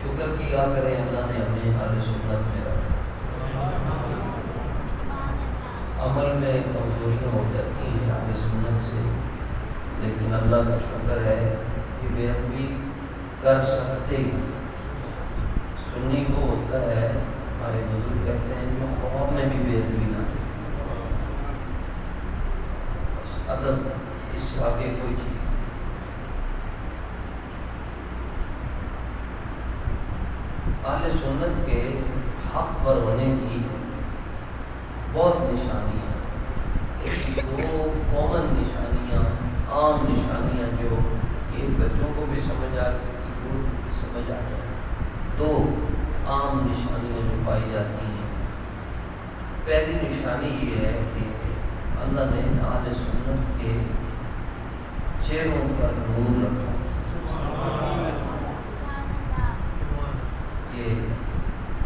شکر کیا کریں اللہ نے ہمیں اہل سنت میں رکھا۔ عمل میں کمزوریاں ہو جاتی ہیں اہل سنت سے، لیکن اللہ کا شکر ہے کہ بیعت بھی کر سکتے ہیں۔ سنی وہ ہوتا ہے، ہمارے بزرگ کہتے ہیں، جو خواب میں بھی بیعت بھی نہ کرے۔ ادب اس آگے کوئی چیز۔ اہل سنت کے حق پر ہونے کی بہت نشانیاں، دو کامن نشانیاں، عام نشانیاں جو یہ بچوں کو بھی سمجھ آ کو بھی سمجھ آ جائے۔ دو عام نشانیاں جو پائی جاتی ہیں، پہلی نشانی یہ ہے کہ اللہ نے اہل سنت کے چہروں پر نور رکھا۔ یہ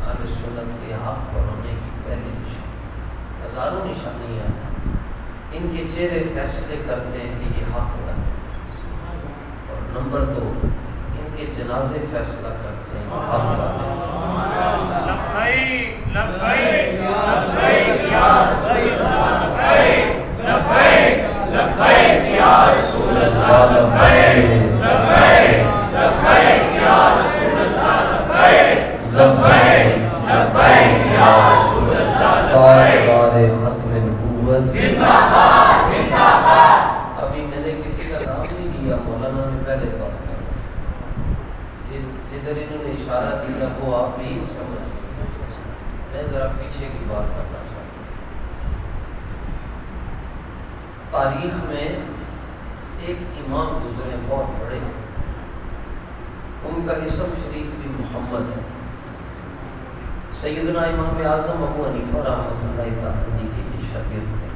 اہل سنت کے حق پر ہونے کی پہلی نشانی۔ ہزاروں نشانیاں ہیں، ان کے چہرے فیصلے کرتے ہیں کہ یہ حق ہے، اور نمبر دو، ان کے جنازے فیصلہ کرتے ہیں کہ حق والے ہیں۔ لبیک لبیک لبیک یا رسول اللہ، لبیک لبیک لبیک یا رسول اللہ، لبیک لبیک لبیک یا رسول اللہ، لبیک لبیک لبیک یا رسول اللہ، تاجدار ختم نبوت زندہ باد زندہ باد۔ ابھی میں نے کسی کا نام نہیں لیا، مولانا نے پہلے کہا، جدھر انہوں نے اشارہ دیا وہ آپ بھی سمجھ۔ میں ذرا پیچھے کی بات کرنا چاہتا ہوں۔ تاریخ میں ایک امام گزرے بہت بڑے، ان کا اسم شریف بھی محمد ہے۔ سیدنا امام اعظم ابو حنیفہ رحمۃ اللہ تعالی کے یہ شاگرد تھے،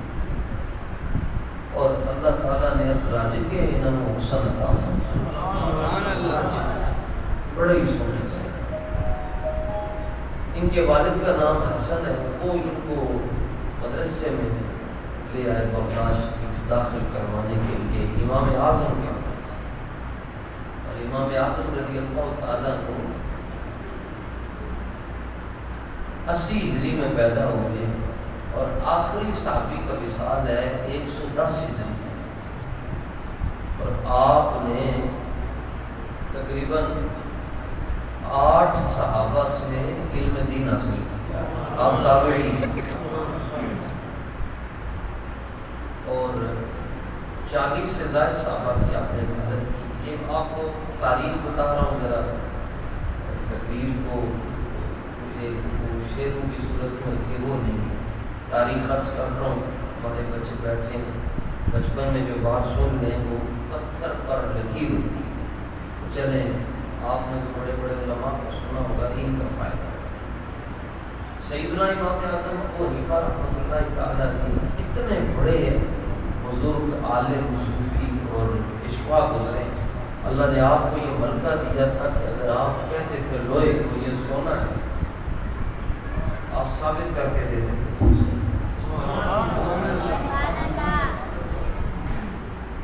اور اللہ تعالیٰ نے راجب کے انہوں نے حسن عطا فرمایا، بڑے ہی سونے سے۔ ان کے والد کا نام حسن ہے، وہ ان کو مدرسے میں لے آئے بغداد شریف داخل کروانے کے لیے امام اعظم کے پاس، اور امام اعظم رضی اللہ تعالیٰ کو 80 ہجری میں پیدا ہوئے، اور آخری صحابی کا وصال ہے 110 ہجری میں، اور آپ نے تقریباً 8 صحابہ سے علم دین حاصل کیا۔ آپ تابعی ہیں، اور 40 سے زائد صحابہ کی آپ نے زیارت کی۔ یہ آپ کو تاریخ بتا رہا ہوں، ذرا تقریر کو شعروں کی صورت میں ہوتی ہے وہ نہیں، تاریخ عرض کر رہا ہوں۔ ہمارے بچے بیٹھے ہیں، بچپن میں جو بات سن لیں وہ پتھر پر لکیر ہوتی ہے۔ چلیں، آپ نے تو بڑے بڑے علماء کو سنا ہوگا، ان کا فائدہ۔ سیدنا امام اعظم ابو حنیفہ رحمۃ اللہ تعالیٰ علیہ اتنے بڑے بزرگ عالم صوفی اور اشوا گزرے، اللہ نے آپ کو یہ ملکہ دیا تھا کہ اگر آپ کہتے تھے لوہے کو یہ سونا ہے، آپ ثابت کر کے دے دیتے تھے،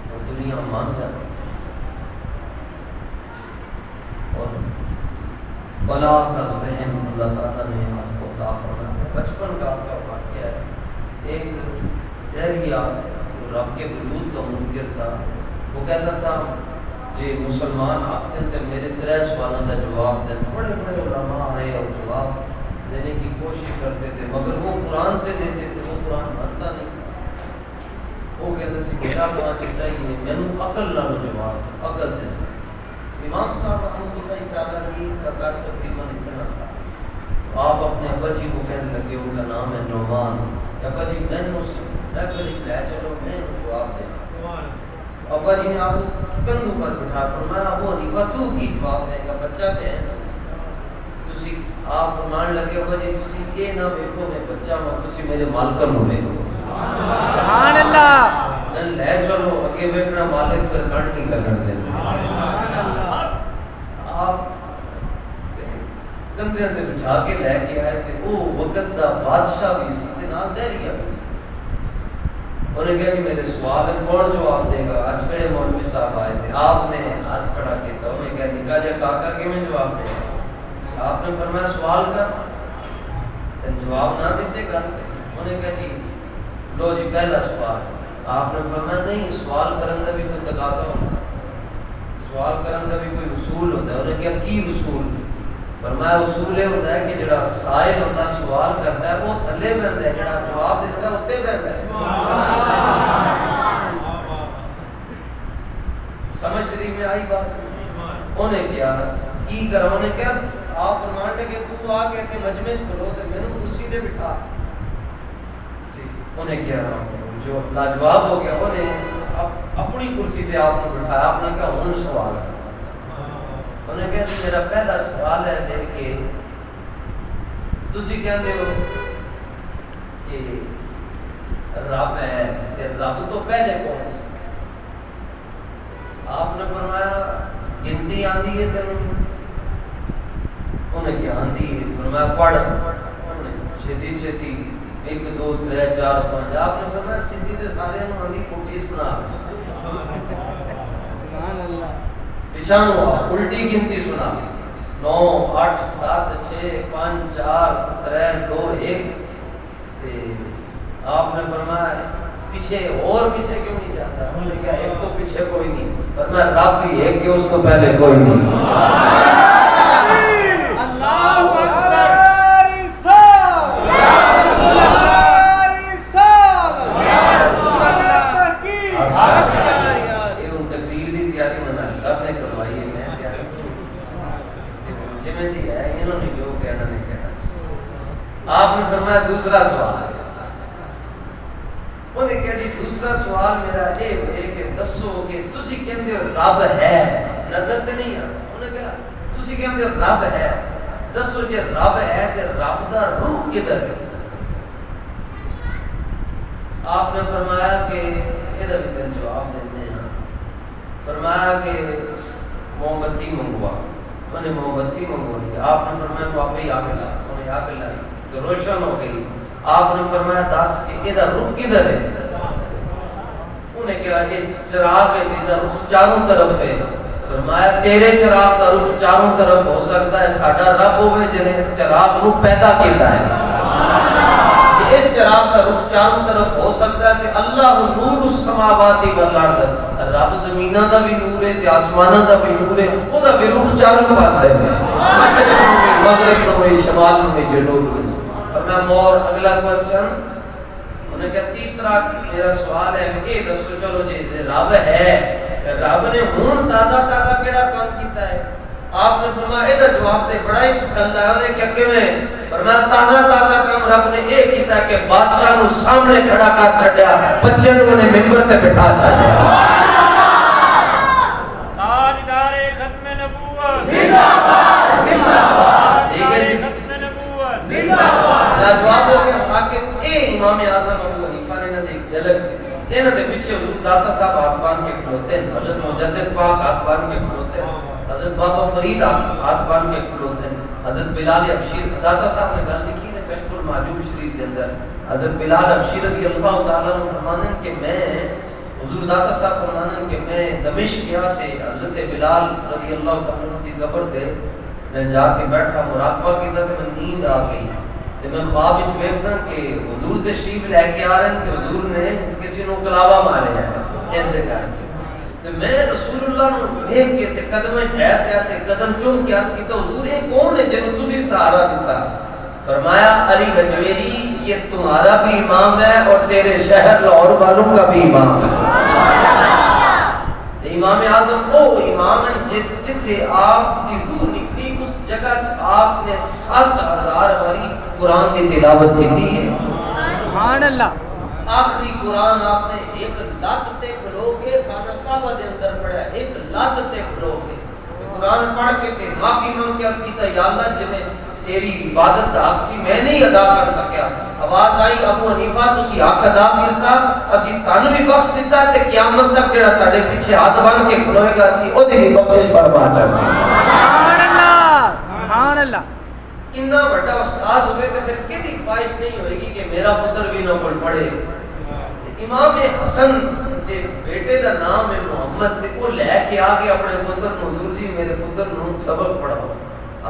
اور دنیا مان جاتی تھی۔ اور بلا کا ذہن اللہ تعالیٰ نے آپ کو عطا فرمایا۔ بچپن کا آپ کا واقعہ ہے، ایک دہریہ رب کے وجود کا منکر تھا، وہ کہتا تھا جی مسلمان آتے تھے میرے 3 سوالوں کا جواب دیں، بڑے بڑے علماء آئے اور جواب دینے کی کوشش کرتے تھے، مگر وہ قرآن سے دیتے تھے، وہ قرآن مانتا نہیں۔ وہ کہتے تھے میرا کہاں چاہیے، میں نے عقل نال جواب عقل دے سکتے۔ امام صاحب رحمۃ اللہ تعالیٰ کی کا تقریباً اتنا تھا، آپ اپنے ابا جی کو کہنے لگے، ان کا نام ہے نعمان، ابا جی میں نے لے چلو میں جواب دیں۔ ابا جی نے آپ کو کندھوں پر بٹھا فرمایا، ابو حنیفہ تو کی جواب دے گا، بچہ تے ہے تسی۔ آپ فرمان لگے ابا جی تسی یہ نہ دیکھو میں بچہ ہوں، تسی میرے مالکن ہو گئے۔ سبحان اللہ۔ میں لے چلو اگے ویکھنا مالک پھر کٹ نہیں لگن دے۔ آپ کندھے تے بٹھا کے لے کے آئے تھے، وہ وقت دا بادشاہ بھی سی تے نال دہریہ بھی سی۔ انہوں نے کہا جی میرے سوال کون جواب دے گا؟ آج کڑے مولوی صاحب آئے تھے، آپ نے ہاتھ کھڑا کیا، انہوں نے کہا نکا جا کاکا کہ میں جواب دے گا؟ آپ نے فرمایا سوال کر، تین جواب نہ دیتے کرتے، انہوں نے کہا جی لو جی پہلا سوال، آپ نے فرمایا نہیں سوال کرنے کا بھی کوئی تقاضا ہوتا ہے، سوال کرنے کا بھی کوئی اصول ہوتا ہے، انہوں نے کہا کی اصول؟ فرمایا اصول یہ ہوتا ہے کہ جڑا سائل ہوتا ہے سوال کرتا ہے وہ تھلے بہندا ہے، جڑا جواب دیتا ہے اوتے بہندا ہے۔ سمجھ شریف میں آئی بات؟ انہیں کیا کی کرا، انہیں کیا آپ فرمان لے کہ تو آ کے تھے مجمع کھلو تے میں نے کرسی دے بٹھا، جی انہیں کیا جو لاجواب ہو گیا، انہیں اپنی کرسی تے آپ نے بٹھایا، آپ نے کہا ہن سوال ہے، انہیں کہا جی میرا پہلا سوال ہے کہ تسی کہندے ہو کہ رب ہے تے رب تو پہلے کون سی؟ آپ نے فرمایا گنتی آندی ہے تینوں؟ انہیں کیا آندی ہے؟ فرمایا پڑھ، چھتی چھتی 1 2 3 4 5، آپ نے فرمایا سیدھی تے سارے نوں آندی کوٹھی سنا سبحان اللہ، پچھانو الٹی گنتی سنا 9 8 7 6 5 4 3 2 1، تے آپ نے فرمایا پیچھے اور پیچھے کیوں نہیں جاتا؟ انہوں نے کہا ایک تو پیچھے کوئی نہیں، فرمایا رب بھی ایک کہ اس تو پہلے کوئی نہیں۔ اللہ اکبر، رسال یا رسول اللہ، رسال یا رسول اللہ، تحقیق یہ ان تقریر دی تیاری منا سب نے کروائی ہے، میں تیاری جمع دی ہے، انہوں نے جو کہنا نہیں کہنا۔ آپ نے فرمایا دوسرا سوال، انہیں کہا جی دوسرا سوال میرا یہ ہے کہ دسو کہ تسی کہندے ہو رب ہے، نظر تے نہیں آتا، انہیں کہا تسی کہندے ہو رب ہے، دسو جے رب ہے تے رب دا روح کدھر ہے؟ آپ نے فرمایا کہ ادھر بھی جواب دیتے ہیں، فرمایا کہ موم بتی منگوا، انہیں موم بتی منگوائی، آپ نے فرمایا تو آپ ہی آگ لائی، انہیں آگ لائی تو روشن ہو گئی، آپ نے فرمایا دس کہ ادھر رخ کدھر ہے؟ انہیں کہا یہ چراغ ہے، ادھر رخ چاروں طرف ہے، فرمایا تیرے چراغ کا رخ چاروں طرف ہو سکتا ہے، ساڈا رب ہوئے جنہیں اس چراغ کو پیدا کیتا ہے، اس چراغ کا رخ چاروں طرف ہو سکتا ہے کہ اللہ نور السماوات والارض، رب زمینہ دا بھی نور ہے تے آسمانہ دا بھی نور ہے، او دا بھی رخ چاروں پاسے ہے، مغرب نو ہے، شمال نو ہے، جنوب نو ہے۔ فرمایا مور اگلا کوسچن، انہیں کہا تیسرا میرا سوال ہے اے دسو چلو جی رب ہے، رب نے ہون تازہ تازہ کیڑا کام کیتا ہے؟ آپ نے فرمایا ادھر جواب دے بڑا ہی سکھل ہے، انہیں کیا کیویں؟ فرمایا تازہ تازہ کام رب نے اے کیتا ہے کہ بادشاہ نو سامنے کھڑا کر چھڈیا، بچے نو انہیں ممبر تے بٹھا چھڈیا۔ تاجدار ختم نبوت زندہ باد، زندہ باد، ٹھیک ہے جی، ختم نبوت زندہ باد۔ جواب ہو گیا ساکت، اے امام اعظم ابو حنیفہ نے نہ ایک جھلک دی، انہاں دے پیچھے حضور داتا صاحب ہاتھ باندھ کے کھلوتے ہیں، حضرت مجدد پاک ہاتھ باندھ کے کھلوتے ہیں، حضرت بابا فرید ہاتھ باندھ کے کھلوتے ہیں، حضرت بلال ابشیر، داتا صاحب نے گل لکھی ہے کشف المعجوب شریف کے اندر، حضرت بلال ابشیر رضی اللہ تعالیٰ عنہ فرمانے کہ میں حضور داتا صاحب فرمانے کہ میں دمشق گیا تھے، حضرت بلال رضی اللہ تعالیٰ عنہ کی قبر تے میں جا کے بیٹھا مراقبہ کیتا تے میں نیند آ گئی، تے میں خواب وچ ویکھدا کہ حضور تشریف لے کے آ رہے ہیں تے حضور نے کسی نو کلاوا مارے ہے انج کر تے میں رسول اللہ نو ویکھ کے تے قدمیں ڈھہ پیا تے قدم چوم کے عرض کیتا حضور یہ کون ہے جنوں تسی سہارا دیتا؟ فرمایا علی حجویری یہ تمہارا بھی امام ہے اور تیرے شہر لاہور والوں کا بھی امام ہے۔ امام اعظم وہ امام ہے جتھے آپ کی روح نکلی اس جگہ آپ نے 7000 والی قرآن کی تلاوت کی ہے، سبحان اللہ۔ آخری قرآن آپ نے ایک لات تے کھلو کے خانہ کعبہ دے اندر پڑھا، ایک لات تے کھلو کے قرآن پڑھ کے تے معافی مانگ کے عرض کیتا یا اللہ جنہیں تیری عبادت دا حق سی میں نہیں ادا کر سکیا، آواز آئی ابو حنیفہ تسی حق ادا کیتا، اسی تانوں بھی بخش دیتا تے قیامت تک جڑا تہاڈے پیچھے ہاتھ بن کے کھلوے گا اسی او دی بخشش فرما چاہتے ہیں۔ سبحان اللہ، سبحان اللہ۔ اتنا بڑا استاد ہوئے تو پھر کدی خواہش نہیں ہوئے گی کہ میرا پتر بھی نہ پڑھ پڑھے۔ امام حسن دے بیٹے دا نام ہے محمد تے وہ لے کے آ کے اپنے پتر نو حضور جی میرے پتر نو سبق پڑھاؤ۔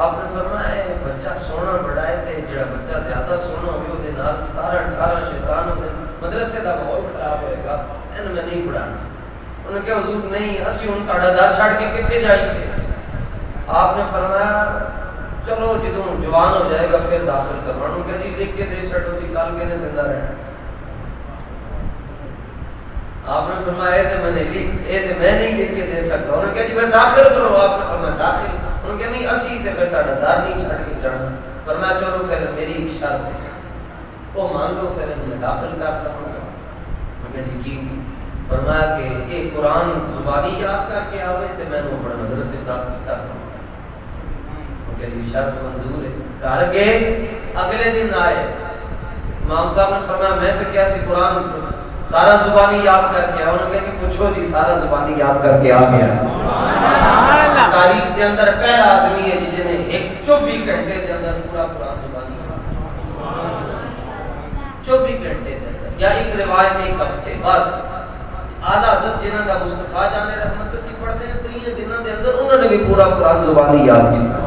آپ نے فرمایا بچہ سونا بڑا ہے تے جڑا بچہ زیادہ سونا ہوئے وہ دے نال 17-18 شیطان ہوئے مدرسے دا ماحول خراب ہوئے گا ان میں نہیں پڑھانا. انہوں نے کہا حضور نہیں اسی ان تاڑا دار چھاڑ کے کتھے جائیں گے. آپ نے فرمایا چلو جدوں جوان ہو جائے گا پھر داخل کروانا. انہوں نے کہا جی لکھ کے دے چھڑو جی کال کے نے زندہ رہنا. آپ نے فرمایا اے تے میں نہیں لکھ کے دے سکتا. انہوں نے کہا جی پھر داخل کرو. آپ نے فرمایا داخل. انہوں نے کہا نہیں اسی تے پھر تاڑا دار نہیں چھڑ کے جانا. فرمایا چلو پھر میری ایک شرط ہے وہ مان لو پھر میں داخل کر لوں گا. میں کہا جی کی؟ فرمایا کہ یہ قرآن زبانی یاد کر کے آوے تے میں نے اپنے مدرسے داخل کر دوں. میں کہا جی شرط منظور ہے. کر کے اگلے دن آئے امام صاحب نے فرمایا میں تو کیا سی قرآن سارا زبانی یاد کر کے آیا. انہوں نے کہا کہ پوچھو جی سارا زبانی یاد کر کے آ گیا. تاریخ کے اندر پہلا آدمی ہے جس نے 24 گھنٹے کے اندر پورا قرآن زبانی 24 گھنٹے کے اندر یا ایک روایت ایک ہفتے بس. اعلیٰ حضرت جنہاں دا مصطفیٰ جان رحمت سی پڑھتے ہیں 3 دنوں کے اندر انہوں نے بھی پورا قرآن زبانی یاد کیا.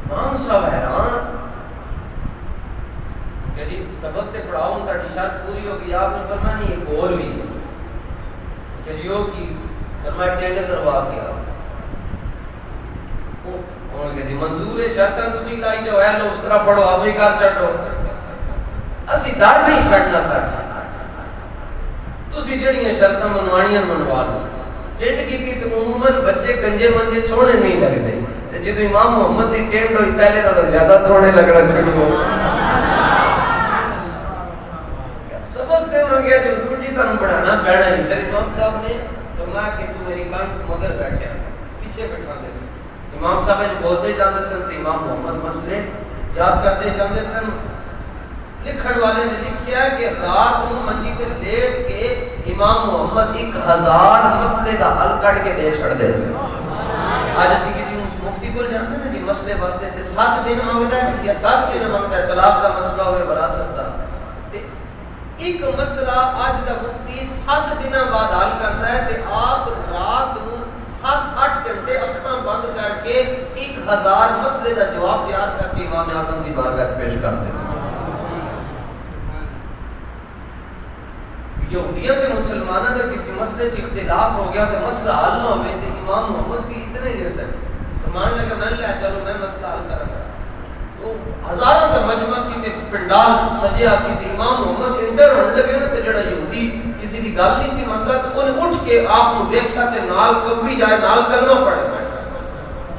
امام صاحب حیران کہ جی سبق تے پڑھاؤ ان تاڑی شرط پوری ہوگی. آپ نے فرمایا نہیں ایک اور بھی کہ جی ہو کی فرمایا ٹینڈ کروا کے آؤ. انہوں نے کہا جی منظور ہے شرطاں تسی لائی جو ہے لو اس طرح پڑھو آپ بھی کار چھٹو اسی در نہیں چھٹنا تک تسی جڑیاں شرطاں منوانیاں منوا لو. ٹینڈ کیتی تو عموماً بچے گنجے منجے سونے نہیں لگتے تے جدوں امام محمد دی ٹینڈ ہوئی پہلے نالوں زیادہ سونے لگنا شروع ہو. سبق تے انہوں نے کہا جو حضور جی تانوں پڑھانا پینا نہیں. پھر امام صاحب نے فرمایا کہ تو میری کان مگر بیٹھے پیچھے بیٹھا دے سن. امام صاحب نے بولتے جاندے سن تے امام محمد مسئلے یاد کرتے جاندے سن. لکھن والے نے لکھیا کہ رات نو منجی تے لیٹ کے امام محمد 1000 مسئلے دا حل کڈ کے دے چھڑ دے سن. آج اسی کسی مفتی کو جانتے ہیں جی مسئلے واسطے تے 7 دن مانگدا ہے یا 10 دن مانگدا ہے. طلاق دا مسئلہ ہوئے وراثت دا تے ایک مسئلہ اج دا مفتی 7 دنوں بعد حل کرتا ہے تے آپ رات نو 7-8 گھنٹے اکھاں بند کر کے 1000 مسئلے دا جواب تیار کر کے امام اعظم دی بارگاہ پیش کرتے ہیں. یہودیاں تے مسلمانوں دا کسی مسئلے سے اختلاف ہو گیا تو مسئلہ حل نہ ہوئے تے امام محمد بھی اتنے جیسے فرمان لگا میں لے چلو میں مسئلہ حل کروں گا. تو ہزاروں کا مجمع سی تے پنڈال سجیا سی تے امام محمد اندر ہونے لگے نا تے جڑا یہودی کسی دی گل نہیں سی منتا تو انہیں اٹھ کے آپ کو دیکھا تے نال کمری جائے نال کلمہ پڑھے.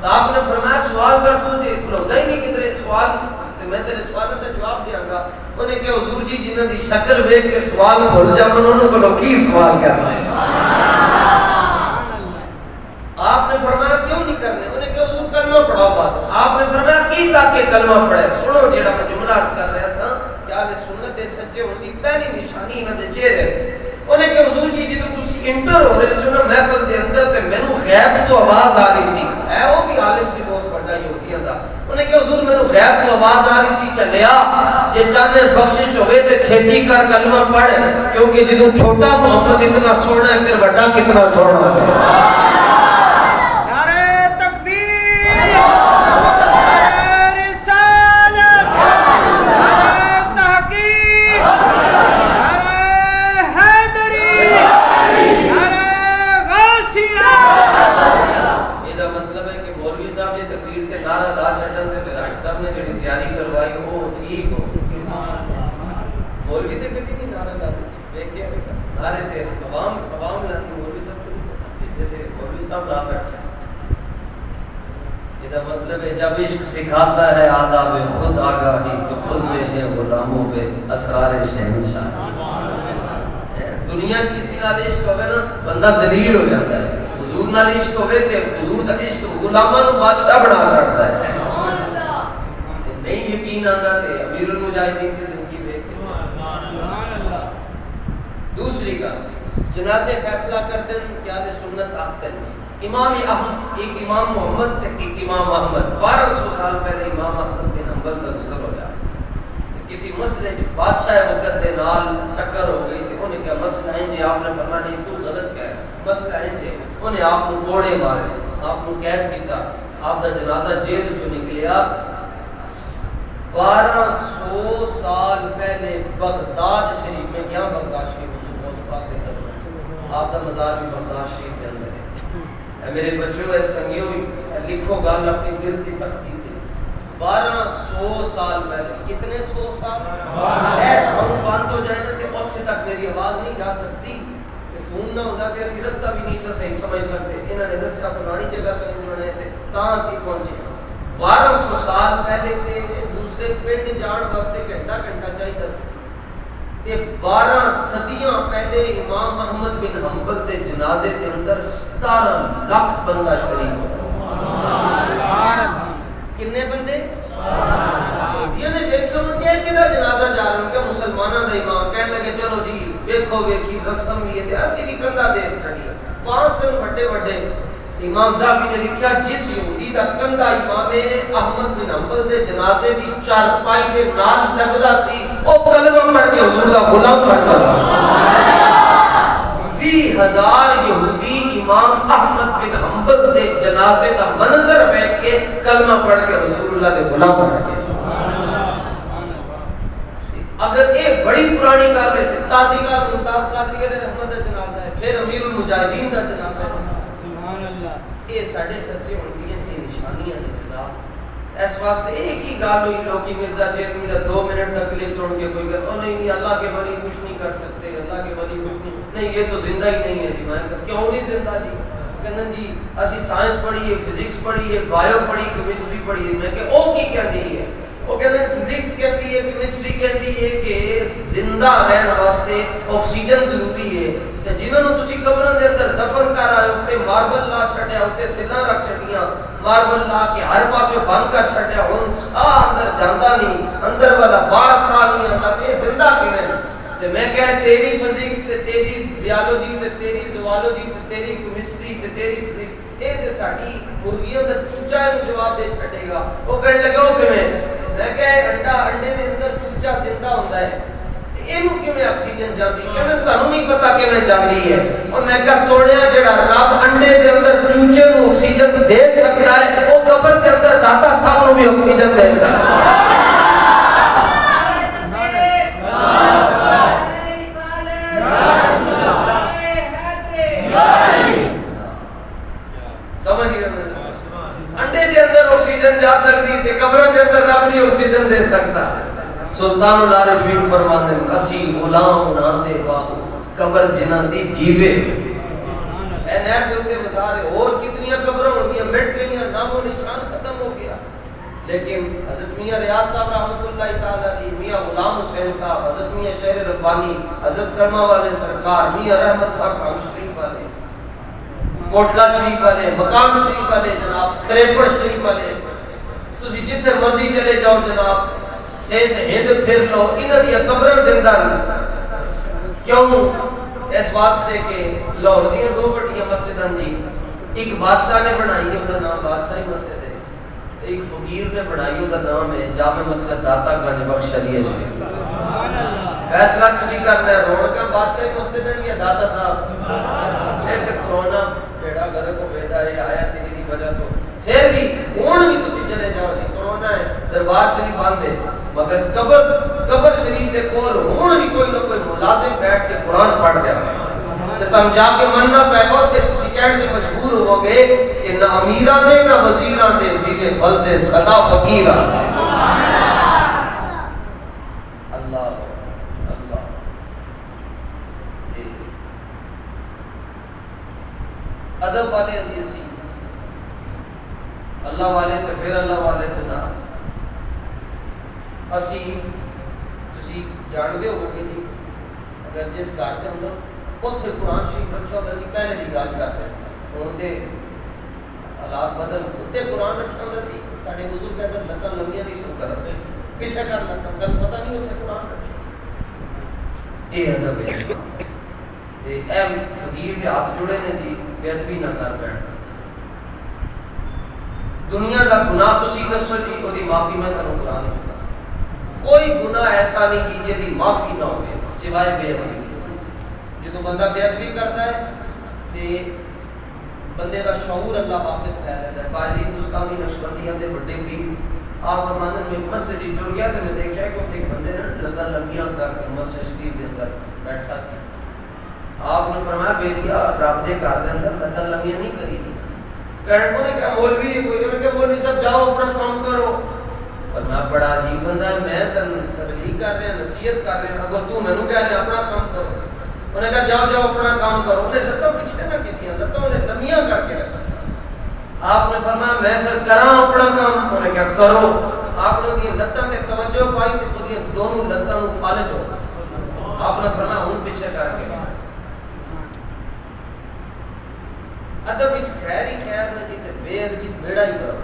تو آپ نے فرمایا سوال کر تو تے کھلوتا ہی نہیں کدھر سوال تے میں تیرے سوال کا جواب دیاں گا. انہیں کہ حضور جی جنہاں دی شکل ویکھ کے سوال بھول جا من انہوں کو کی سوال کرنا ہے. آپ نے فرمایا کیوں نہیں کرنے. انہیں کہ حضور کلمہ پڑھاؤ بس. آپ نے فرمایا کی تاکہ کلمہ پڑھے. سنو جیڑا میں جملہ عرض کر رہا سا کہ اہل سنت دے سچے ہونے دی پہلی نشانی انہاں دے چہرے. انہیں کہ حضور جی جدوں تسی انٹر ہو رہے سو نا محفل دے اندر تے مینوں غیب تو آواز آ رہی سی. ہے وہ بھی عالم سی بہت بڑا یہودیاں دا. انہیں کہ حضور مینوں غیب تو آواز آ رہی سی چلیا جے چاہتے بخشش ہوئے تے چھتی کر کلمہ پڑھ کیونکہ جدوں چھوٹا محمد اتنا سونا ہے پھر بڑا کتنا سونا ہے. مطلب ہے جب عشق سکھاتا ہے آداب خود آگاہی تو خود میں ہے غلاموں پہ اسرار شہنشاہ. دنیا کسی نال عشق ہوئے نا بندہ ذلیل ہو جاتا ہے. حضور نال عشق ہوئے تے حضور دا عشق غلاماں نو بادشاہ بنا چھڑتا ہے. نہیں یقین آندا تے امیر المجاہدین دی زندگی دیکھ کے. دوسری بات جنازے فیصلہ کرتے ہیں کہ اہل سنت آختے ہیں امام احمد ایک امام محمد ایک امام احمد 1200 سال پہلے امام احمد بن حنبل کا گزر ہو جائے. کسی مسئلے جو بادشاہ وقت دے نال ٹکر ہو گئی تو انہیں کہا مسئلہ ہے جی آپ نے فرمایا نہیں تو غلط کہہ مسئلہ ہے جی انہیں آپ کو کوڑے مارے آپ کو قید کیتا آپ دا جنازہ جیل چوں نکلیا 1200 سال پہلے بغداد شریف میں، یہاں بغداد شریف حضور غوث پاک دے قدم، آپ دا مزار بھی بغداد شریف کے اندر ہے۔ اے میرے بچوں اس سنگیو لکھو گل اپنی دل کی تختی تے 1200 سال پہلے، کتنے 100 سال؟ اے ساؤنڈ بند ہو جائے نا تے اوتھے تک میری آواز نہیں جا سکتی، تے فون نہ ہوندا تے اسی رستہ بھی نہیں صحیح سمجھ سکتے۔ انہاں نے دسیا فلانی جگہ تو انہوں نے تے تاں اسی پہنچے 1200 سال پہلے تے دوسرے پنڈ جان واسطے گھنٹہ چاہیے سی تے 12 صدیاں پہلے امام احمد بن حنبل دے جنازے دے اندر 17 لاکھ بندہ شریک ہوتا۔ کنے بندے؟ یہ نے دیکھو کہ کدا جنازہ جا رہا ہے کہ مسلمانوں دا امام کہنے لگے چلو جی دیکھو ویکھی رسم بھی ہے اسی بھی کندھا دے چھڑی 5 دن بڑے امام صاحب نے لکھا جس یہودی دا کندھا امام احمد بن حنبل دے جنازے دی چارپائی دے نال لگدا سی او کلمہ پڑھ کے حضور دا غلام پڑھتا تھا۔ 20,000 یہودی امام احمد بن حنبل دے جنازے دا منظر دیکھ کے کلمہ پڑھ کے رسول اللہ دے غلام بن گئے۔ اگر یہ بڑی پرانی گل ہے تازی گل ممتاز قادری علیہ رحمت دا جنازہ ہے، پھر امیر المجاہدین دا جنازہ ہے، یہ ساڑھے سچے ہوندی ہیں، یہ نشانیاں نے جناب۔ اس واسطے ایک ہی گل ہوئی لوکی مرزا جیلمی دا 2 منٹ دا کلپ سن کے کوئی کہتا نہیں اللہ کے ولی کچھ نہیں کر سکتے، اللہ کے ولی کچھ نہیں، یہ تو زندہ ہی نہیں ہے جی۔ میں کہا کیوں نہیں زندہ جی؟ کہنا جی اسی سائنس پڑھی ہے، فزکس پڑھی ہے، بایو پڑھی، کیمسٹری پڑھی ہے۔ میں کہ او کی کہتی ہے؟ وہ کہتے ہیں فزکس کہتی ہے، کیمسٹری کہتی ہے کہ زندہ رہنے واسطے آکسیجن ضروری ہے، کہ جنہوں نے تسی قبر دے اندر دفن کر آئے ہوتے ماربل لا چھڑیا ہوتے سلاں رکھ چھڑیاں ماربل لا کے ہر پاسے بند کر چھڑیا ہن سا اندر جاندا نہیں، اندر والا بار سا نہیں آتا، تے زندہ کیویں؟ تے میں کہے تیری فزکس تے تیری بیولوجی تے تیری زوالوجی تے تیری کیمسٹری تے تیری فزکس اے تے ساڈی مرغیاں دا چوچا نوں جواب دے چھڑے گا۔ وہ کہنے لگا او کیویں؟ میں کہ انڈے دے اندر چوچا زندہ ہوندا ہے تے اینو کیویں آکسیجن جاندی؟ کہندے تانوں نہیں پتہ کیویں جاندی ہے؟ اور میں کہ سونیا جڑا رب انڈے دے اندر چوچے نوں آکسیجن دے سکدا ہے او قبر دے اندر داتا صاحب نوں بھی آکسیجن دے سکدا ہے۔ سمجھ گئے؟ انڈے دے اندر آکسیجن جا سکتی تے قبر دے اندر رب نہیں آکسیجن دے سکتا۔ سلطان العارفین فرماتے ہیں اسی غلام نہ دے باغ قبر جنہاں دی جیوے۔ اے نہر دے اوتے بتا رہے اور کتنی قبریں ہو گئی مٹ گئی، نام و نشان ختم ہو گیا، لیکن حضرت میاں ریاض صاحب رحمۃ اللہ تعالی علیہ، میاں غلام حسین صاحب، حضرت میاں شیر ربانی، حضرت کرما والے سرکار، میاں رحمت صاحب خان شریف والے، کوٹلا شریف والے، مقام شریف والے جناب، کھریپڑ شریف والے، تسی جتھے مرضی چلے جاؤ جناب، سندھ ہند پھر لو، انہاں دی قبراں زندہ نہیں۔ کیوں؟ اس واسطے کہ لاہور دی 2 بڑیاں مسجداں جی، ایک بادشاہ نے بنائی ہے، اس دا نام بادشاہی مسجد ہے، ایک فقیر نے بنائی ہے، اس دا نام ہے جامع مسجد داتا گنج بخش علی شریف۔ فیصلہ تسی کرنا ہے رونقاں بادشاہی مسجد ہے یا داتا صاحب؟ اے تے کرونا بیڑا غرق ہو گیا ہے آیا تے دی وجہ تو پھر بھی ہن بھی تسی چلے جاؤ جی کرونا ہے دربار شریف بند ہے، مگر قبر شریف دے کول ہن بھی کوئی نہ کوئی ملازم بیٹھ کے قرآن پڑھ دیا تے تم جا کے مننا پے گا تے تسی کہن تے مجبور ہو گے کہ نہ امیراں دے نہ وزیراں دے دیوے بلدے صدا فقیراں۔ اللہ اللہ ادب والے اسی اللہ والے تے پھر اللہ والے تے نہ اسی تسی جاندے ہو گے جی اگر جس گھر دے اندر اوتھے قرآن شریف رکھیا ہوندا سی پہلے دی گل کرتے ہن تے حالات بدل اوتے قرآن رکھیا ہوندا سی ساڈے بزرگ ادھر لتاں لمبیاں نہیں سن کرتے پیچھے کر لتاں تن پتہ نہیں اوتھے قرآن رکھیا اے ادب ہے تے اے فقیر دے ہاتھ جڑے نے جی بے ادبی نہ کر بیٹھ دنیا دا گناہ تسی دسو جی او دی معافی میں تانوں قرآن نہیں دس کوئی گناہ ایسا نہیں جی جے دی معافی نہ ہوے سوائے بے ادبی۔ جدوں بندہ بے ادبی کرتا ہے تے بندے کا شعور اللہ واپس لے لیتا ہے. باجی مستامی نقشبندیاں دے بڑے پیر آپ فرماندے میں مسجد جڑ گیا تو میں دیکھا کہ ایک بندے نے لگا لمبیاں کر کے مسجد شریف دے اندر بیٹھا سی. آپ نے فرمایا بیٹیا رب دے گھر دے اندر لگا لمبیاں نہیں کری. کہنے کو نے کہا مولوی ہے کوئی نے کہا مولوی صاحب جاؤ اپنا کام کرو. فرمایا بڑا عجیب بندہ ہے, میں تبلیغ کر رہا نصیحت کر رہا اگر تو مینوں کہہ رہا اپنا کام کرو. انہوں نے کہا جاؤ جاؤ اپنا کام کرو. انہیں لتوں پیچھے نہ کیتیاں, لتوں نے لمیاں کر کے رکھا. آپ نے فرمایا میں پھر کراں اپنا کام. انہوں نے کہا کرو. آپ نے دی لتاں تے توجہ پائی تے اودی دونوں لتاں نوں فالج ہو. آپ نے فرمایا ہن پیچھے کر کے ادب وچ خیر ہی خیر نہ جی تے بے ادبی وچ بیڑا ہی کرو.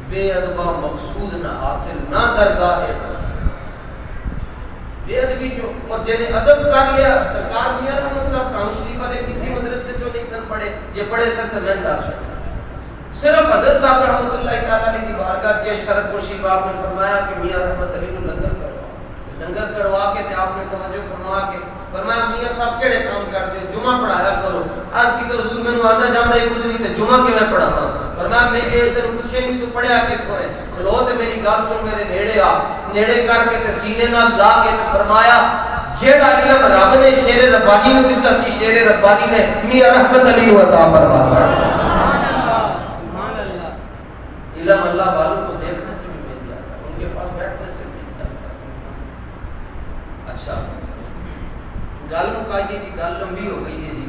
بے ادبا مقصود نہ حاصل نہ درگاہ بے ادبی جو اور جنہیں ادب کر لیا. سرکار میاں رحمت صاحب کام شریف والے کسی مدرسے جو نہیں سن پڑھے, یہ پڑھے سن تو میں دس صرف حضرت صاحب رحمۃ اللہ تعالی علیہ کی بارگاہ کے شرف پرسی باپ نے فرمایا کہ میاں رحمت علی کو لنگر کروا کے تے آپ نے توجہ فرما کے فرمایا میاں صاحب کیڑے کام کرتے ہو, جمعہ پڑھایا کرو. آج کی تو حضور مینوں آندا جاندا ہی کچھ نہیں تے جمعہ کیویں پڑھاواں. فرمایا میں اے تینوں پوچھے نہیں تو پڑھیا کتھوں ہے, کھلو تے میری گل سن میرے نیڑے آ. نیڑے کر کے تے سینے نال لا کے تے فرمایا جیڑا علم رب نے شیر ربانی نوں دتا سی, شیر ربانی نے میاں رحمت علی نوں عطا فرمایا. سبحان اللہ. علم اللہ والوں کو دیکھنے سے بھی مل جاتا ہے, ان کے پاس بیٹھنے سے بھی مل جاتا ہے. اچھا گل مکائیے جی, گل لمبی ہو گئی ہے جی.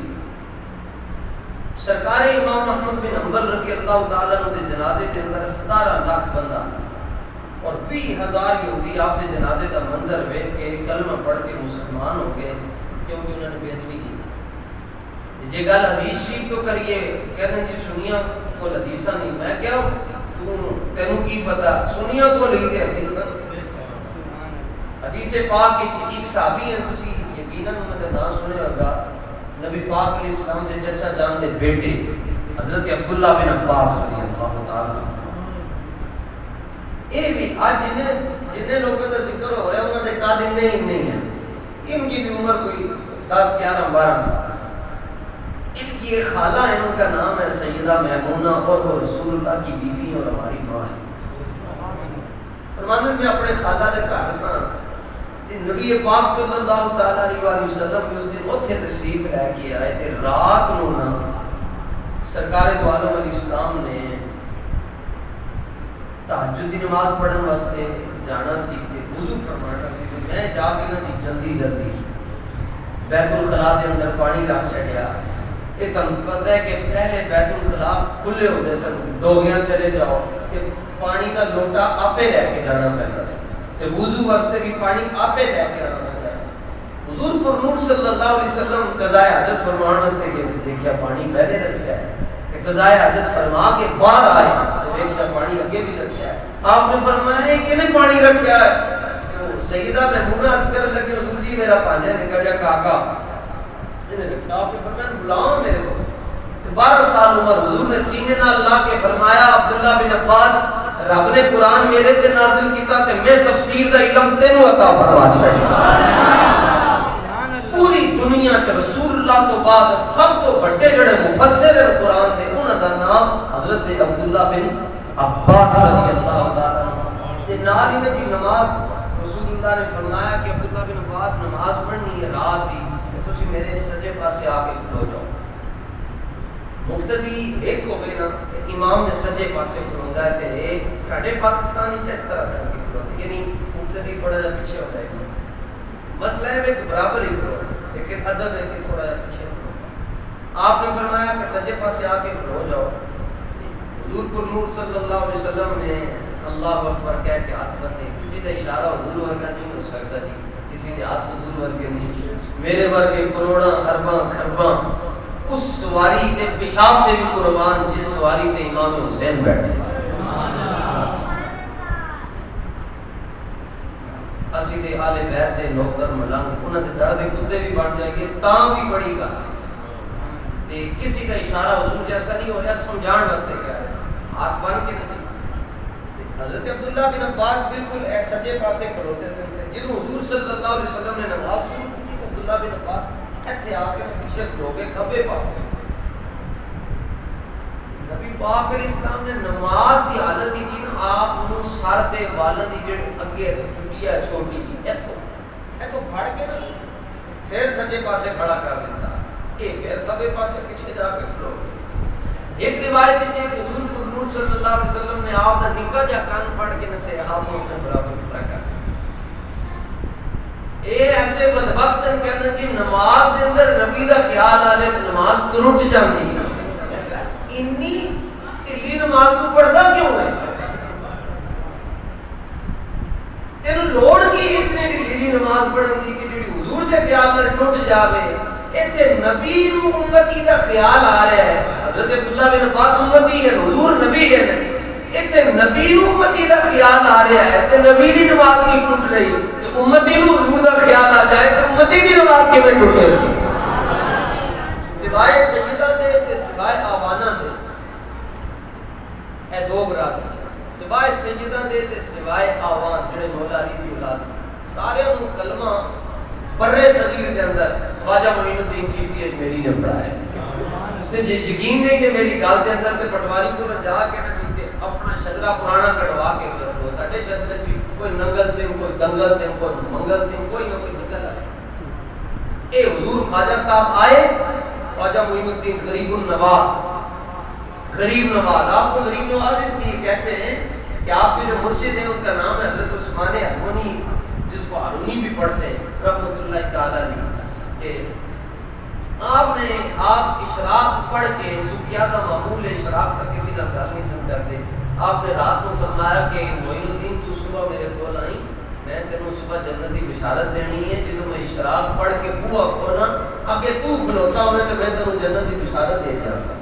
سرکار امام احمد بن حنبل رضی اللہ تعالیٰ عنہ دے جنازے کے اندر 17 لاکھ بندہ اور 20,000 یہودی آپ کے جنازے کا منظر ویکھ کے کلمہ پڑھ کے مسلمان ہو گئے کیونکہ انہوں نے بے ادبی کی. یہ گل حدیث شریف تو کریے کہتے ہیں جی سنیا کو حدیثاں نہیں. میں کیا تینوں کی پتا سنیا کو نہیں تے حدیثاں. حدیث پاک کی ایک صحابی ہیں تسی یقیناً انہوں نے نام سنے ہوگا, نبی پاک علیہ السلام دے چچا جان دے بیٹے حضرت عبداللہ بن عباس رضی اللہ تعالیٰ. یہ بھی آج جنہیں لوگوں کا ذکر ہو رہا ہے انہوں نے کہا دن نہیں ہیں. ان کی بھی عمر کوئی 10, 11, 12 سال. ان کی ایک خالہ ہے, ان کا نام ہے سیدہ میمونہ اور وہ رسول اللہ کی بیوی اور ہماری ماں ہے. فرماندے میں اپنے خالہ دے گھر ساں تے نبی پاک صلی اللہ تعالی علیہ وسلم اس دن اوتھے تشریف لے کے آئے تے رات نو نا سرکار دو عالم علیہ السلام نے تہجد دی نماز پڑھن واسطے جانا سی تے وضو فرمانا سی تے میں جا کے نا جی جلدی بیت الخلا دے اندر پانی رکھ چھڈیا. یہ تمہیں پتہ ہے کہ پہلے بیت الخلا کھلے ہوندے سن, ڈوگیاں چلے جاؤ کہ پانی دا لوٹا آپے لے کے جانا پیندا سی تے وضو واسطے بھی پانی آپے لے کے آنا پیندا سی. حضور پر نور صلی اللہ علیہ وسلم قضاء حاجت فرمان واسطے گئے تے دیکھیا پانی پہلے رکھیا ہے تے قضاء حاجت فرما کے باہر آئے تے دیکھیا پانی اگے بھی رکھیا ہے. آپ نے فرمایا ہے کہ نہیں پانی رکھیا ہے. تو سیدہ میمونہ عرض کرنے لگی حضور جی میرا پانجا نکل جا کاکا. آپ نے فرمایا بلاؤ میرے کو. 12 سال عمر حضور نے سینے نال لا کے فرمایا عبداللہ بن عباس رب نے قرآن میرے تے نازل کیتا تے میں تفسیر دا علم تینوں عطا فرما چھڈیا. پوری دنیا چ رسول اللہ تو بعد سب تو بڑے جڑے مفسر ہیں قرآن دے انہاں دا نام حضرت عبداللہ بن عباس رضی اللہ تعالی عنہ. تے نال ہی دی نماز رسول اللہ نے فرمایا کہ عبداللہ بن عباس نماز پڑھنی ہے رات دی تے تسی میرے سجے پاسے آ کے کھلو جاؤ. مقتدی ایک ہوئے نا امام دے سجے پاسے کھلوندا ہے تے ساڈے پاکستانی کس طرح کر کے کھلوندا یعنی مقتدی تھوڑا جا پیچھے ہوتا ہے. مسئلہ ہے کہ برابر ہی کھلو لیکن ادب ہے کہ تھوڑا جا پیچھے کھلو. آپ نے فرمایا کہ سجے پاسے آ کے کھلو جاؤ. حضور پر نور صلی اللہ علیہ وسلم نے اللہ اکبر کہہ کے ہاتھ بندے. کسی کا اشارہ حضور ورگا نہیں ہو سکتا جی, کسی نے ہاتھ حضور ورگے نہیں, میرے ورگے کروڑاں ارباں کھرباں اس سواری تے پیشاب تے بھی قربان جس سواری تے امام حسین بیٹھے. اسی تے آل بیت دے نوکر ملنگ انہاں دے درد کتے بھی بن جائیں گے تاں بھی بڑی گل تے کسی کا اشارہ حضور جیسا نہیں ہو رہا سمجھان واسطے کہہ رہے ہاتھ بن کے نہیں. حضرت عبداللہ بن عباس بالکل سجے پاسے کھڑوتے سن تے جدوں حضور صلی اللہ علیہ وسلم نے نماز شروع کی تو عبداللہ بن عباس ایتھے آ کے پیچھے کھلو کے کھبے پاسے نبی پاک علیہ السلام نے نماز دی حالت دی جی آپ نو سر دے والن دی جڑ اگے چھٹی ہے چھوٹی جی ایتھوں پھڑ کے نا پھر سجے پاسے کھڑا کر دیتا اے پھر کھبے پاسے پیچھے جا کے کھلو ایک روایت ہے کہ حضور نور صلی اللہ علیہ وسلم نے آپ دا نکا جا کان پڑھ کے نتے آپ کو اپنے برابر کھڑا کر اے ایسے بدبختن کہندے کہ نماز دے اندر نبی دا خیال آ جائے تو نماز ٹوٹ جاندی ہے انی ٹلی نماز تو پڑھدا کیوں ہے تینو لوڑ کی اتنی ٹلی نماز پڑھن دی کہ جڑی حضور دے خیال نال ٹوٹ جاوے ایتھے نبی نو امتی دا خیال آ رہا ہے حضرت عبداللہ بن عباس امتی ہے حضور نبی ہے ایتھے نبی نو امتی دا خیال آ رہا ہے تے نبی دی نماز نہیں ٹوٹ رہی تے امتی نو حضور دا خیال آ جائے تے امتی دی نماز کیویں ٹوٹے سوائے سیدہ دے تے سوائے آوانا دے اے دو برادری سوائے سیدہ دے تے سوائے آوان جڑے مولا علی دی اولاد سارے انہوں کلمہ برے صغیر دے اندر خواجہ معین الدین چشتی اجمیری نے پڑھایا تے جے یقین نہیں کہ میری گل دے اندر تے پٹواری کو جا کے نہ جیتے اپنا شجرہ پرانا کٹوا کے لو ساڈے شجرے وچ کوئی ننگل سنگھ کوئی دنگل سنگھ کوئی منگل سنگھ کوئی نہ کوئی نکل آئے اے حضور خواجہ صاحب آئے خواجہ معین الدین غریب النواز غریب نواز آپ کو غریب نواز اس لیے کہتے ہیں کہ آپ کے جو مرشد ہیں ان کا نام ہے حضرت عثمان ہارونی جس کو ہارونی بھی پڑھتے ہیں رحمۃ اللہ تعالیٰ علیہ کہ آپ اشراق پڑھ کے صوفیہ کا معمول اشراق تک کسی نہ گل نہیں سمجھتے آپ نے رات کو فرمایا کہ معین الدین تو صبح میرے کول آئی میں تینوں صبح جنت کی بشارت دینی ہے جدوں میں اشراق پڑھ کے بوہا کھولا اگے تو کھلوتا ہوئے تو میں تینوں جنت کی بشارت دے جاؤں گا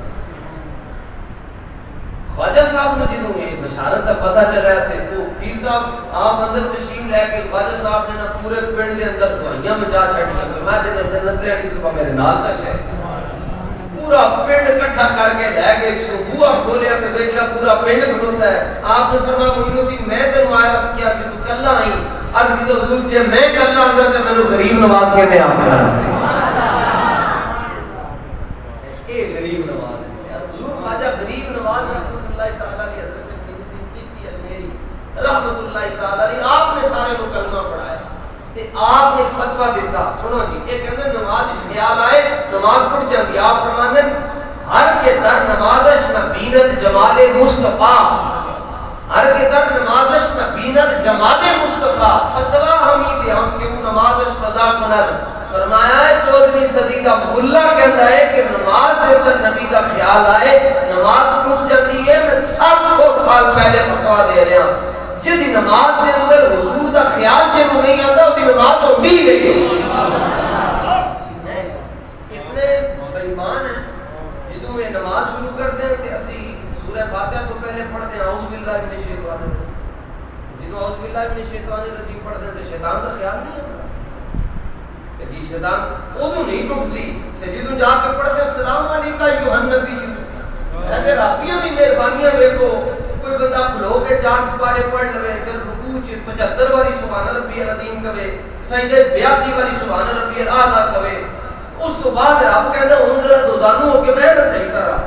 خواجہ صاحب نے جنہوں یہ بشارت کا پتہ چلا تھے تو پیر صاحب آپ اندر تشریف لے کے خواجہ صاحب نے نا پورے پنڈ دے اندر دعائیاں مچا چھڑیاں میں جنہیں جنت دے اڑی صبح میرے نال چل گئے پورا پنڈ اکٹھا کر کے لے کے جدوں بوہا کھولیا تو دیکھا پورا پنڈ کھلوتا ہے آپ نے فرمایا معین الدین میں تینوں آیا کیا سی تو کلا آئی عرض کی تو حضور جے میں کلا آندا تے مینوں غریب نواز کہنے آپ کر سی اے غریب نواز ہے حضور خواجہ غریب نواز رحمۃ اللہ تعالیٰ علیہ حضرت معین الدین چشتی اجمیری رحمۃ اللہ تعالیٰ علیہ آپ نے سارے کو کلمہ پڑھایا تے آپ نے فتویٰ دیتا سنو جی یہ کہتے ہیں نماز خیال آئے نماز ٹوٹ جاتی آپ فرماتے ہیں ہر کے در نمازش نبینت جمال مصطفیٰ ہر کے در نمازش نبینت جمال مصطفیٰ فتویٰ ہم ہی دے ہم کہ وہ نمازش قضا کنر فرمایا ہے 14ویں صدی کا ملا کہتا ہے کہ نماز دے اندر نبی دا خیال آئے نماز ٹوٹ جاتی ہے میں 700 سال پہلے فتویٰ دے رہا ہوں جدی نماز دے اندر حضور دا خیال جنہوں نہیں آتا وہ نماز ہوتی ہی نہیں اتنے بےمان ہیں جدوں یہ نماز شروع کرتے ہیں کہ اسی سورہ فاتحہ تو پہلے پڑھتے ہیں اعوذ باللہ من الشیطان الرجیم جدوں اعوذ باللہ من الشیطان الرجیم پڑھتے ہیں تو شیطان دا خیال نہیں آتا کہ جی شیطان ادو نہیں ٹوٹتی تے جدوں جا کے پڑھتے ہیں السلام علیکم ایھا النبی ایسے راتیاں بھی مہربانیاں دیکھو کوئی بندہ کھلو کے 4 سپارے پڑھ لوے پھر رکوع 75 باری سبحان ربی العظیم کہے سجدے 82 باری سبحان ربی الاعلی کہے اس تو بعد رب کہندا ہن ذرا دوزانو ہو کے میں نہ صحیح طرح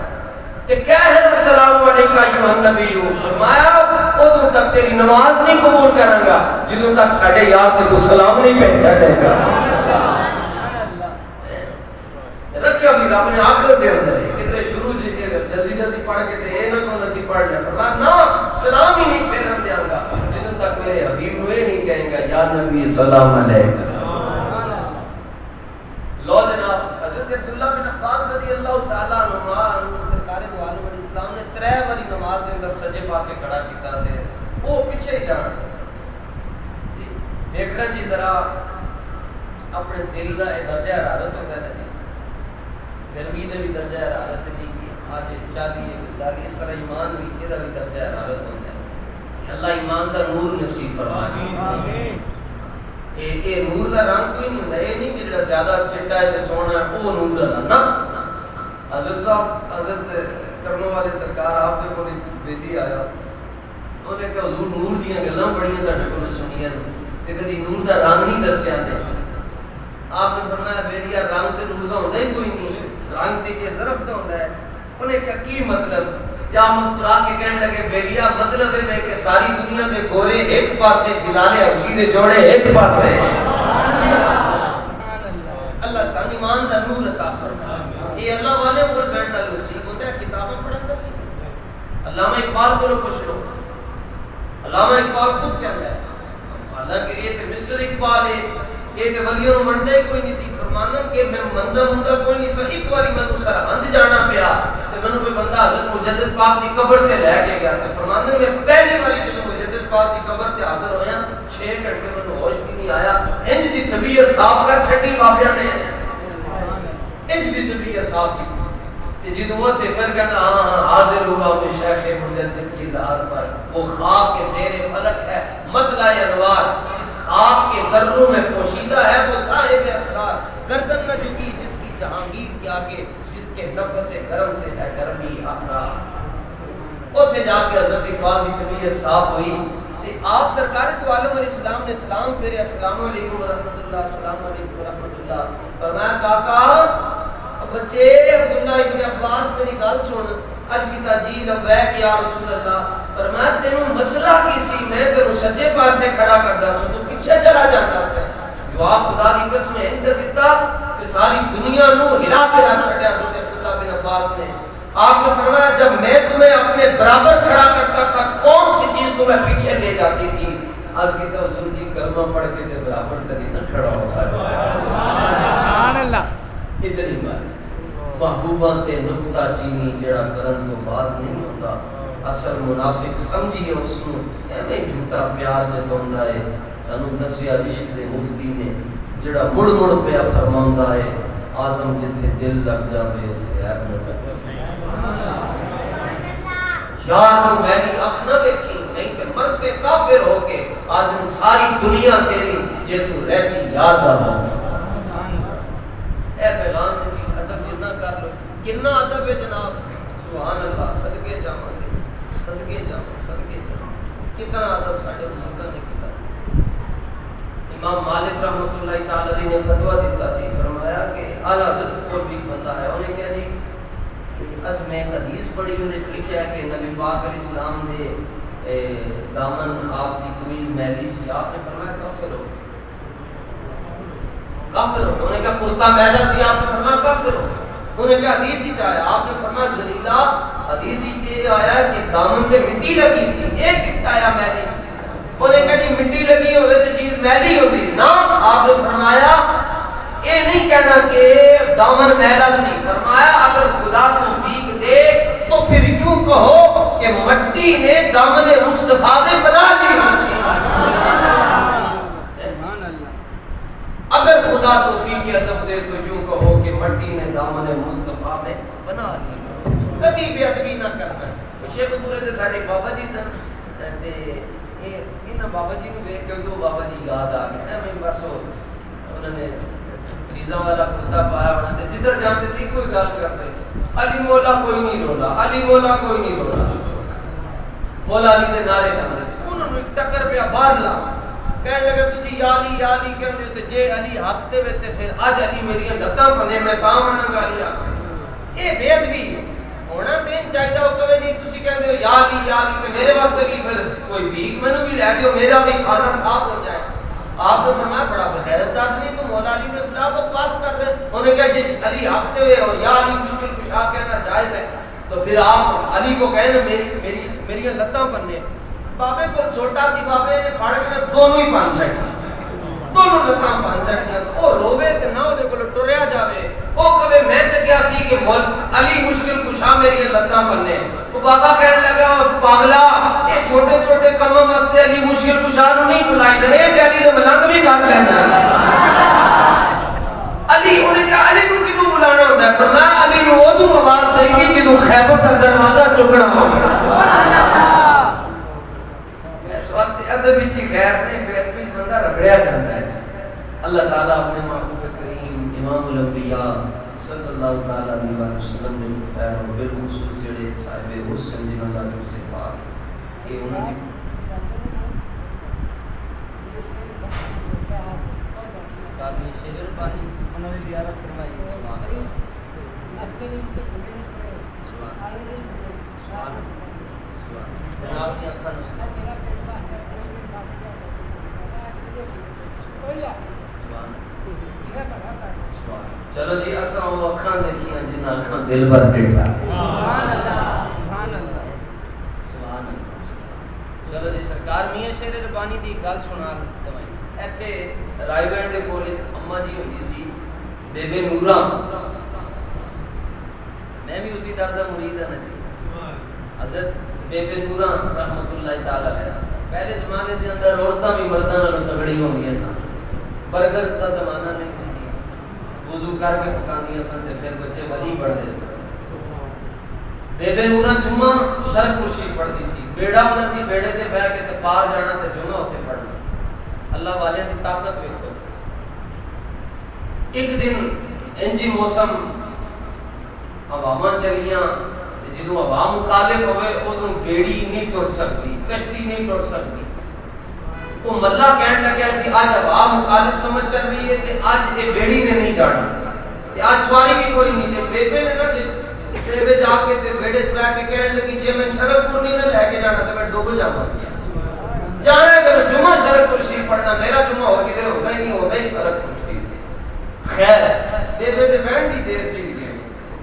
کہ کیا ہے السلام علیکم ایھا النبی فرمایا ادوں تک تیری نماز نہیں قبول کراں گا جدوں تک ساڈے یار تے تو سلام نہیں پہنچانے گا رکھیا بھی رب نے آخر دے اندر کتنے شروع جلدی جلدی پڑھ کے تے اے نہ کو نسی پڑھ لیا فرمایا نا سلام ہی نہیں پھیرن دیاں گا جدوں تک میرے حبیب نو یہ نہیں کہیں گا یا نبی سلام علیکم لو جناب حضرت عبداللہ بن عباس رضی اللہ تعالیٰ عنہ سرکار دو عالم علیہ السلام نے 3 باری نماز دے اندر سجے پاسے کھڑا کیتا تے وہ پیچھے ہی جان دیکھنا جی ذرا اپنے دل دا اے درجہ حرارت ہوتا ہے جی گرمی دے بھی درجہ حرارت جی آج 40 اس طرح ایمان بھی یہ بھی درجہ حرارت ہوتا ہے اللہ ایمان دا نور نصیب فرمائے اے نور دا رنگ کوئی نہیں ہوتا یہ نہیں کہ جڑا زیادہ چٹا ہے تے سونا ہے وہ نور ہے نا حضرت صاحب حضرت کرنو والے سرکار آپ دے کول بیٹی آیا انہوں نے کہا حضور نور دیاں گلاں بڑیاں تہاڈے کول سنیاں تے کدی نور دا رنگ نہیں دسیا تے آپ نے فرمایا بیلیا رنگ تے نور دا ہوندا ہی کوئی نہیں، رنگ تے کے ظرف دا ہوندا ہے۔ انہیں کہا کی مطلب؟ کیا مسکرا کے کہنے لگے بیلیا مطلب ہے کہ ساری دنیا کے گورے ایک پاسے بلال حبشی دے جوڑے ایک پاسے۔ اللہ سان ایمان دا نور عطا فرما۔ یہ اللہ والے کو بیٹھا نصیب ہوتا ہے، کتابیں پڑھن دا نہیں۔ علامہ اقبال کو پوچھ لو، علامہ اقبال خود کہتا ہے، حالانکہ یہ تے مسٹر اقبال ہے، یہ تے ولیوں منڈا ہی کوئی نہیں سی، فرمانا کہ میں مندہ کوئی نہیں سا، ایک باری میں سرہند جانا پیا تے میں کوئی بندہ حضرت مجدد پاک دی قبر تے لے کے گیا تے فرمانا میں پہلی باری جب مجدد پاک دی قبر تے حاضر ہویا 6 گھنٹے میں ہوش بھی نہیں آیا، انج دی طبیعت صاف کر چھٹی بابیاں نے، انج دی طبیعت صاف کی تے جدوں سے پھر کہتا ہاں حاضر ہوا میں شیخ مجدد کی لار پر، وہ خواب کے زیر فلک ہے مطلع انوار، اس خواب کے ذروں میں پوشیدہ ہے وہ صاحب اسرار، گردن نہ جھکی جس کی جہانگیر کے آگے، جس کے نفس گرم سے ہے گرمی اقرار۔ اوتھے جا کے حضرت اقبال کی طبیعت صاف ہوئی تے آپ سرکار دو عالم علیہ السلام نے سلام پھیرے، السلام علیکم ورحمۃ اللہ، السلام علیکم ورحمۃ اللہ۔ فرمایا کاکا بچے عبداللہ ابن عباس میری گل سن، عرض کی جی لبیک یا رسول اللہ۔ فرمایا تینوں مسئلہ کی سی، میں تینوں سجے پاسے کھڑا کردا سوں تو پیچھے چلا جاتا سی۔ جواب خدا دی قسم انج دیتا کہ ساری دنیا نو ہلا کے رکھ چھڈیا حضرت عبداللہ بن عباس نے۔ آپ نے فرمایا جب میں تمہیں اپنے برابر کھڑا کرتا تھا کون سی چیز تمہیں پیچھے لے جاتی تھی؟ عرض کی تو حضور جی کلمہ پڑھ کے تے برابر تے نہ کھڑا ہو سکتا۔ سبحان اللہ۔ اتنی بات محبوباں تے نکتہ چینی جڑا کرن تو باز نہیں ہوتا، اصل منافق سمجھیے اس نو ایویں جھوٹا پیار جتاوندا ہے۔ سانو دسیا عشق دے مفتی نے جڑا مڑ مڑ پیا فرماندا ہے، اعظم جتھے دل لگ جاوے اوتھے عیب نظر یار نو میری اکھ نہ ویکھی، نہیں تے مر سے کافر ہو کے اعظم ساری دنیا تیری جے تو ایسی یاد دا ہو۔ اے پیغام دی ادب جتنا کر لو، کتنا ادب ہے جناب، سبحان اللہ، صدقے جاواں گے، صدقے جاواں، صدقے جاواں، کتنا ادب ساڈے بزرگاں نے کیتا۔ امام مالک رحمۃ اللہ تعالی علیہ نے فتویٰ دیتا تھی، فرمایا کہ اعلیٰ حضرت کو بھی بندہ ہے، انہیں کہا جی اس میں حدیث پڑھی ہوئی لکھا ہے کہ نبی پاک علیہ السلام دے دامن آپ دی قمیض میلی سی، آپ نے فرمایا کافر ہو، کافر ہو۔ انہوں نے کہا کرتا میلا سی، آپ نے فرمایا کافر ہو۔ انہوں نے کہا حدیث ہی آیا، آپ نے فرمایا ذلیلہ حدیث ہی آیا کہ دامن تے مٹی لگی سی، ایک کتنا آیا میلی سی۔ انہوں نے کہا جی مٹی لگی ہوئے تو چیز میلی ہوگی نا، آپ نے فرمایا یہ نہیں کہنا کہ دامن میلا سی، فرمایا اگر خدا توفیق دے تو پھر یوں کہو کہ مٹی نے دامن مصطفیٰ میں بنا لی ہوتی۔ اگر خدا توفیق ادب دے تو یوں کہو کہ مٹی نے دامن مصطفیٰ میں بنا لی۔ کبھی بھی ادبی نہ کرنا۔ شیخ پورے دے ساڈے بابا جی سن تے انہاں بابا جی نو ویکھ کے جو بابا جی یاد آ گئے میں بس انہوں نے فریزاں والا کرتا پایا ہونا تے جدھر جاندے تھے کوئی گل کرتے علی مولا کوئی نہیں رولا، علی مولا کوئی نہیں رولا، مولا علی دے نعرے لاندے انہوں نے ایک ٹکر پیا باہر لا کہنے لگے تسی یا علی کہندے تے جے علی حق تے وے تے پھر اج علی میری لتاں بنے میں تاں منن گا علی اے بے ادبی ہونا تین چاہیے ہو کہ جی تسی کہندے ہو یا علی تے میرے واسطے بھی پھر کوئی بھیک مینوں بھی لے دیو میرا بھی کھانا صاف ہو جائے۔ آپ نے فرمایا بڑا بغیرت آدمی تو مولا علی کے خلاف وہ پاس کر دیں، انہوں نے کہا جی علی ہفتے ہوئے اور یا علی مشکل کشا کہنا جائز ہے تو پھر آپ علی کو کہنا میری لتاں بننے۔ بابے کو چھوٹا سی بابے نے پھاڑ کے دونوں ہی پان سکتے دونوں لتاں پان سکتے او روے تے نہ اودے کول ٹریا جاوے او کہے میں تے کیا سی کہ علی مشکل کشا میری لتاں بننے۔ تو بابا کہنے لگا پاگلا یہ چھوٹے چھوٹے کاموں واسطے علی مشکل کشا نو نہیں بلائی دے تے علی دے ملنگ بھی کر لینا علی انہیں کہا علی کو کدوں بلانا ہوندا ہے؟ فرمایا علی نو اودوں آواز دئی گی جدوں خیبر دا دروازہ چکنا ہوگا۔ اس واسطے ادب وچ خیر نے بیت وچ بندہ رگڑیا جاندا ہے۔ اللہ تعالی اپنے محبوب کریم امام الانبیاء صلی اللہ تعالی علیہ وسلم دے فیض اور بالخصوص جڑے صاحب حسن جنہاں دا جو صفات یہ انہاں دی شیر پانی انہوں نے زیارت فرمائی. سبحان اللہ سبحان جناب کی اکھاں سبحان چلو جی اساں وہ اکھاں دیکھیاں جنہاں اکھاں دل بھر ڈٹھا. سبحان اللہ سبحان اللہ سبحان اللہ. چلو جی سرکار میاں شیر ربانی دی گل سنا دوائی. ایتھے رائے گڑھ دے کول اما جی ہوندی سی بے بے نورا. میں بھی اسی در دا مرید ہاں جی. حضرت بے بے نورا رحمت اللہ تعالی علیہ. پہلے زمانے دے اندر عورتاں بھی مرداں نالوں تگڑی ہوندیاں سن. برگر دا زمانہ نہیں سی. وضو کر کے پکاندیاں سن تے پھر بچے ولی پڑھدے سن. بے بے نورا جمعہ شرک کرسی پڑھدی سی. بیڑا ہوندا سی, بیڑے تے بیٹھ کے تے پار جانا تے جمعہ اوتھے پڑھنا. اللہ والے دی طاقت ویکھو. ایک دن انجی موسم ہواواں چلیاں تے جدوں ہوا مخالف ہوئے اودوں بیڑی نہیں ٹر سکتی, کشتی نہیں ٹر سکتی. وہ ملا کہنے لگا جی آج ہوا مخالف سمجھ چل رہی ہے تے آج یہ بیڑی نے نہیں جانا تے آج سواری بھی کوئی نہیں. تے بیبے نے نا بیبے جا کے تے بیڑے تے بیٹھ کے کہنے لگی جے میں سڑک کو نہیں نہ لے کے جانا تے میں ڈوب جاواں گی. جانا ہے کہ جمعہ سڑک پر شریف پڑھنا, میرا جمعہ اور کدھر ہوتا ہی نہیں, ہوتا ہی سڑک پر شریف. خیر بیبے تے بہن دی دیر سی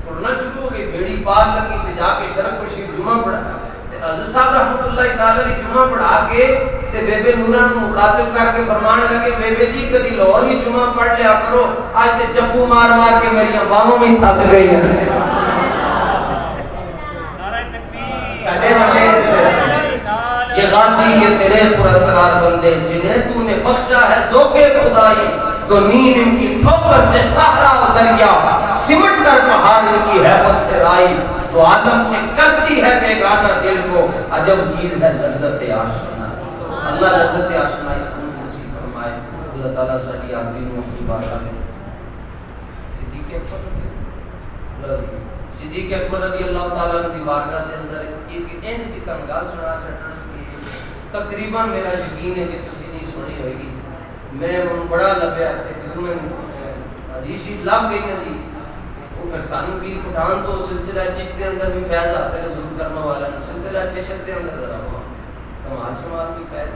پڑھنا شروع ہو گئی. بیڑی پار لگی تے جا کے سڑک پر شریف جمعہ پڑھا تے حضرت صاحب رحمۃ اللہ تعالی علیہ جمعہ پڑھا کے تے بیبے نورا نو مخاطب کر کے فرمان لگے بیبے جی کدی لاہور بھی جمعہ پڑھ لیا کرو, آج تے چپو مار مار کے میری باہوں میں تھک گئی ہیں. نعرہ تکبیر. سڈے والے یہ غازی یہ تیرے پراسرار بندے جنہیں تو نے بخشا ہے ذوق خدائی, تو نیند ان کی ٹھوکر سے صحرا و دریا, سمٹ کر پہاڑ ان کی ہیبت سے رائی, تو عالم سے کرتی ہے بیگانہ دل کو عجب چیز ہے لذت آشنا. اللہ لذت آشنائی سن نصیب فرمائے. اللہ تعالیٰ ساری حاضرین و اپنی بارگاہ میں صدیق اکبر رضی اللہ تعالیٰ عنہ دی بارگاہ دے اندر ایک انج دی کنگال سنا چھڑنا کہ تقریباً میرا یقین ہے کہ تسی نہیں سنی ہوئے گی. میں بڑا لبیا تے جدوں میں حدیث لب گئی نا جی, وہ پھر سانو بھی پٹھان تو سلسلہ چشت دے اندر بھی فیض حاصل حضور کرنے والا ہے. سلسلہ چشت دے اندر ذرا کمال شمال بھی فیض.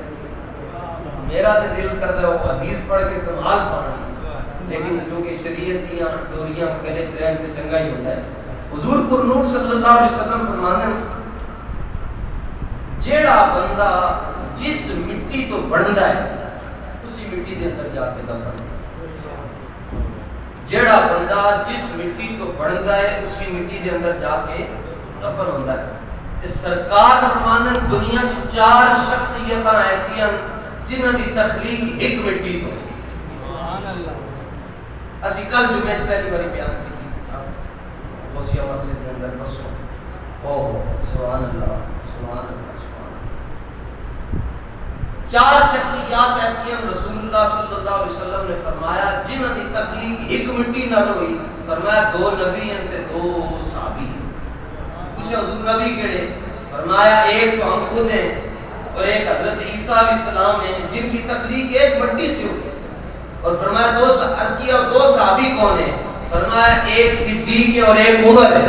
میرا تے دل کردا ہے وہ حدیث پڑھ کے کمال پڑھنا, لیکن کیونکہ شریعت دیاں ڈوریاں گلے چ رہن تے چنگا ہی ہوندا ہے. حضور پر نور صلی اللہ علیہ وسلم فرمانے جیڑا بندہ جس مٹی تو بندا ہے اسی مٹی دے اندر جا کے دفن. جیڑا بندہ جس مٹی تو بندا ہے اسی مٹی دے اندر جا کے دفن ہوندا ہے. تے سرکار فرمانے دنیا چ 4 شخصیتاں ایسیاں جنہاں دی تخلیق ایک مٹی تو. سبحان اللہ. اسی کل جمعے پہلی باری بیان کی غوثیہ مسجد کے اندر پرسوں. سبحان اللہ سبحان اللہ سبحان اللہ. 4 شخصیات ایسی ہیں رسول اللہ صلی اللہ علیہ وسلم نے فرمایا جنہاں دی تخلیق ایک مٹی نال ہوئی. فرمایا 2 نبی ہیں تے 2 صحابی ہیں. پوچھا حضور نبی کیڑے؟ فرمایا ایک تو ہم خود ہیں اور ایک حضرت عیسیٰ علیہ السلام ہیں جن کی تخلیق ایک مٹی سے ہوئی. اور فرمایا 2 عرض کیا اور 2 صحابی کون ہیں؟ فرمایا ایک صدیق ہے اور ایک عمر ہے.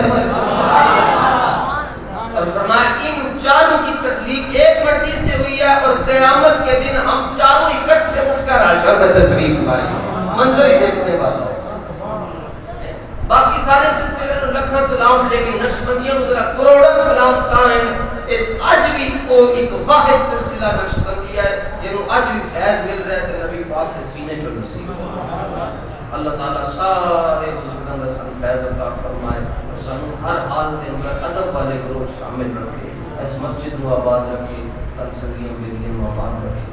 اور فرمایا ان 4 کی تخلیق ایک مٹی سے ہوئی ہے اور قیامت کے دن ہم 4 اکٹھے اٹھ کر حشر میں تشریف لائیں. منظر ہی دیکھنے والا ہے. باقی سارے سلسلے نو لکھاں سلام, لیکن نقشبندیاں نو ذرا کروڑاں سلام تائیں. اج بھی وہ ایک واحد سلسلہ نقشبندی ہے جنوں اج بھی فیض مل رہا ہے تے نبی پاک کے سینے چ نصیب. اللہ تعالیٰ سارے بزرگاں دا سن فیض عطا فرمائے اور سانو ہر حال دے اندر ادب والے گروہ شامل رکھے. اس مسجد کو آباد رکھے, تن سنگیاں بیلیاں آباد رکھے.